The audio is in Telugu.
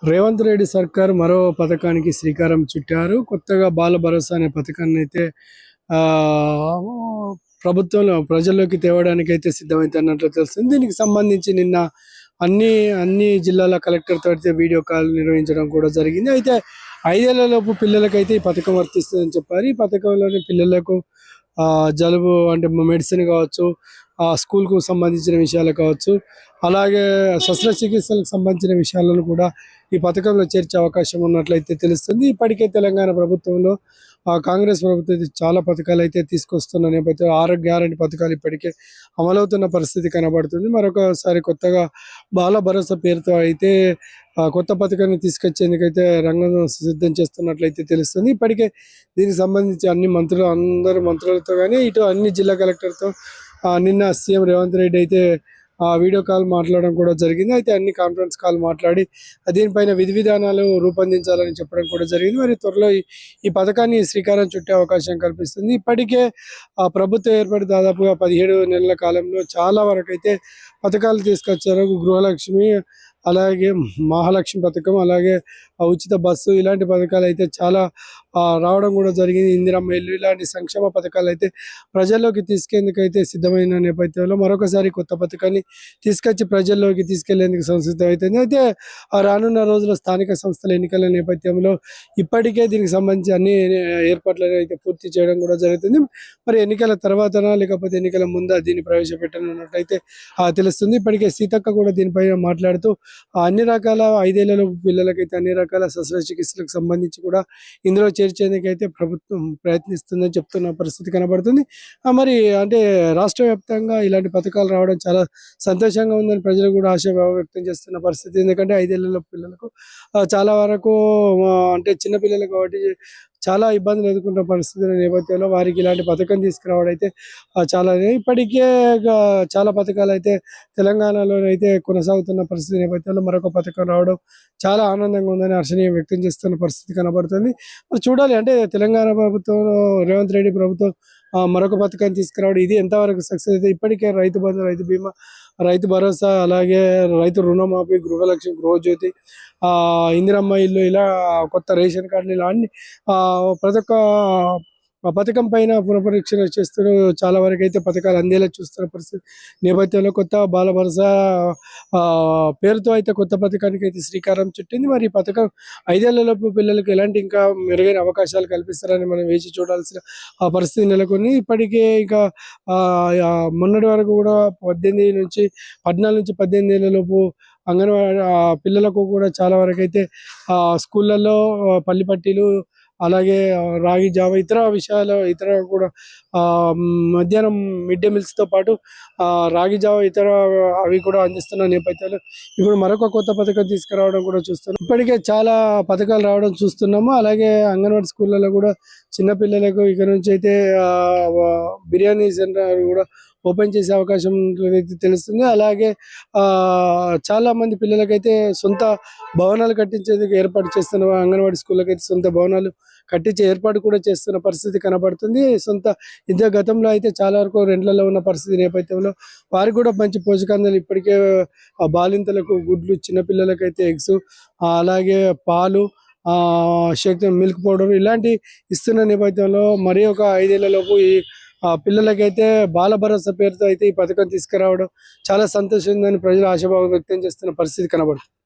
రేవంత్ రెడ్డి సర్కార్ మరో పథకానికి శ్రీకారం చుట్టారు. కొత్తగా బాల భరోసా అనే పథకాన్ని అయితే ప్రభుత్వంలో ప్రజల్లోకి తేవడానికైతే సిద్ధమైతున్నట్లు తెలుస్తుంది. దీనికి సంబంధించి నిన్న అన్ని అన్ని జిల్లాల కలెక్టర్‌తో అయితే వీడియో కాల్ నిర్వహించడం కూడా జరిగింది. అయితే 5 ఏళ్లలోపు పిల్లలకైతే ఈ పథకం వర్తిస్తుందని చెప్పారు. ఈ పథకంలోని పిల్లలకు జలుబు అంటే మెడిసిన్ కావచ్చు, స్కూల్‌కు సంబంధించిన విషయాలు కావచ్చు, అలాగే శస్త్రచికిత్సలకు సంబంధించిన విషయాలను కూడా ఈ పథకంలో చేర్చే అవకాశం ఉన్నట్లయితే తెలుస్తుంది. ఇప్పటికే తెలంగాణ ప్రభుత్వంలో కాంగ్రెస్ ప్రభుత్వం అయితే చాలా పథకాలు అయితే తీసుకొస్తున్న నేపథ్యంలో ఆరోగ్య గ్యారంటీ పథకాలు ఇప్పటికే అమలవుతున్న పరిస్థితి కనబడుతుంది. మరొకసారి కొత్తగా బాల భరోసా పేరుతో అయితే కొత్త పథకాన్ని తీసుకొచ్చేందుకైతే రంగం సిద్ధం చేస్తున్నట్లయితే తెలుస్తుంది. ఇప్పటికే దీనికి సంబంధించి అందరు మంత్రులతో కానీ ఇటు అన్ని జిల్లా కలెక్టర్తో నిన్న సీఎం రేవంత్ రెడ్డి అయితే వీడియో కాల్ మాట్లాడడం కూడా జరిగింది. అయితే అన్ని కాన్ఫరెన్స్ కాల్ మాట్లాడి దీనిపైన విధి విధానాలు రూపొందించాలని చెప్పడం కూడా జరిగింది. మరి త్వరలో ఈ పథకాన్ని శ్రీకారం చుట్టే అవకాశం కల్పిస్తుంది. ఇప్పటికే ప్రభుత్వం ఏర్పడి దాదాపుగా 17 నెలల కాలంలో చాలా వరకు అయితే పథకాలు తీసుకొచ్చారు. గృహలక్ష్మి, అలాగే మహాలక్ష్మి పథకం, అలాగే ఉచిత బస్సు, ఇలాంటి పథకాలు అయితే చాలా రావడం కూడా జరిగింది. ఇందిరమ్మ ఇల్లు, ఇలాంటి సంక్షేమ పథకాలు అయితే ప్రజల్లోకి తీసుకెందుకైతే సిద్ధమైన నేపథ్యంలో మరొకసారి కొత్త పథకాన్ని తీసుకొచ్చి ప్రజల్లోకి తీసుకెళ్లేందుకు సంసిద్ధం అవుతుంది. అయితే రానున్న రోజుల్లో స్థానిక సంస్థల ఎన్నికల నేపథ్యంలో ఇప్పటికే దీనికి సంబంధించి అన్ని ఏర్పాట్లను అయితే పూర్తి చేయడం కూడా జరుగుతుంది. మరి ఎన్నికల తర్వాతనా లేకపోతే ఎన్నికల ముందా దీన్ని ప్రవేశపెట్టనున్నట్టయితే తెలుస్తుంది. ఇప్పటికే సీతక్క కూడా దీనిపైన మాట్లాడుతూ అన్ని రకాల 5 ఏళ్లలోపు పిల్లలకైతే అన్ని రకాల శస్త్రచికిత్సలకు సంబంధించి కూడా ఇందులో చేర్చేందుకైతే ప్రభుత్వం ప్రయత్నిస్తుందని చెప్తున్న పరిస్థితి కనబడుతుంది. మరి అంటే రాష్ట్ర వ్యాప్తంగా ఇలాంటి పథకాలు రావడం చాలా సంతోషంగా ఉందని ప్రజలు కూడా ఆశాభావం వ్యక్తం చేస్తున్న పరిస్థితి. ఎందుకంటే 5 ఏళ్లలోపు పిల్లలకు చాలా వరకు అంటే చిన్న పిల్లలు కాబట్టి చాలా ఇబ్బందులు ఎదుర్కొంటున్న పరిస్థితుల నేపథ్యంలో వారికి ఇలాంటి పథకం తీసుకురావడం అయితే చాలా ఇప్పటికే చాలా పథకాలు అయితే తెలంగాణలో అయితే కొనసాగుతున్న పరిస్థితి నేపథ్యంలో మరొక పథకం రావడం చాలా ఆనందంగా ఉందని హర్షణీయం వ్యక్తం చేస్తున్న పరిస్థితి కనబడుతుంది. మరి చూడాలి, అంటే తెలంగాణ ప్రభుత్వంలో రేవంత్ రెడ్డి ప్రభుత్వం మరొక పథకాన్ని తీసుకురావడం ఇది ఎంతవరకు సక్సెస్ అయితే. ఇప్పటికే రైతు బంధు, రైతు బీమా, రైతు భరోసా, అలాగే రైతు రుణమాఫీ, గృహలక్ష్మి, గృహజ్యోతి, ఇందిరమ్మ ఇల్లు, ఇలా కొత్త రేషన్ కార్డులు, ఇలా అన్ని ప్రతి ఒక్క పథకం పైన పునఃపరీక్షణ చేస్తూ చాలా వరకు అయితే పథకాలు అందేలా చూస్తున్న పరిస్థితి నేపథ్యంలో కొత్త బాల భరోసా పేరుతో అయితే కొత్త పథకానికి అయితే శ్రీకారం చుట్టింది. మరి ఈ పథకం 5 ఏళ్లలోపు పిల్లలకు ఎలాంటి ఇంకా మెరుగైన అవకాశాలు కల్పిస్తారని మనం వేచి చూడాల్సిన పరిస్థితి నెలకొని. ఇప్పటికే ఇంకా మొన్నటి వరకు కూడా 14 నుంచి 18 ఏళ్లలోపు అంగన్వాడీ పిల్లలకు కూడా చాలా వరకు అయితే స్కూళ్ళల్లో పల్లి పట్టీలు, అలాగే రాగి జావ, ఇతర కూడా మధ్యాహ్నం మిడ్ డే మీల్స్తో పాటు రాగి జావ ఇతర అవి కూడా అందిస్తున్న నేపథ్యంలో ఇప్పుడు మరొక కొత్త పథకం తీసుకురావడం కూడా చూస్తున్నాం. ఇప్పటికే చాలా పథకాలు రావడం చూస్తున్నాము. అలాగే అంగన్వాడీ స్కూళ్ళలో కూడా చిన్నపిల్లలకు ఇక నుంచి అయితే బిర్యానీ సెంటర్ కూడా ఓపెన్ చేసే అవకాశం అయితే తెలుస్తుంది. అలాగే చాలా మంది పిల్లలకైతే సొంత భవనాలు కట్టించేందుకు ఏర్పాటు చేస్తున్న అంగన్వాడీ స్కూళ్ళకైతే సొంత భవనాలు కట్టించే ఏర్పాటు కూడా చేస్తున్న పరిస్థితి కనబడుతుంది. ఇదే గతంలో అయితే చాలా వరకు రెంట్లలో ఉన్న పరిస్థితి నేపథ్యంలో వారికి కూడా మంచి పోషకాంశాలు ఇప్పటికే బాలింతలకు గుడ్లు, చిన్నపిల్లలకైతే ఎగ్స్, అలాగే పాలు, శక్తి, మిల్క్ పౌడర్ ఇలాంటి ఇస్తున్న నేపథ్యంలో మరి ఒక 5 ఏళ్లలోపు ఈ పిల్లలకైతే బాల భరోసా పేరుతో అయితే ఈ పథకం తీసుకురావడం చాలా సంతోషంగా ప్రజలు ఆశాభావం వ్యక్తం చేస్తున్న పరిస్థితి కనబడుతుంది.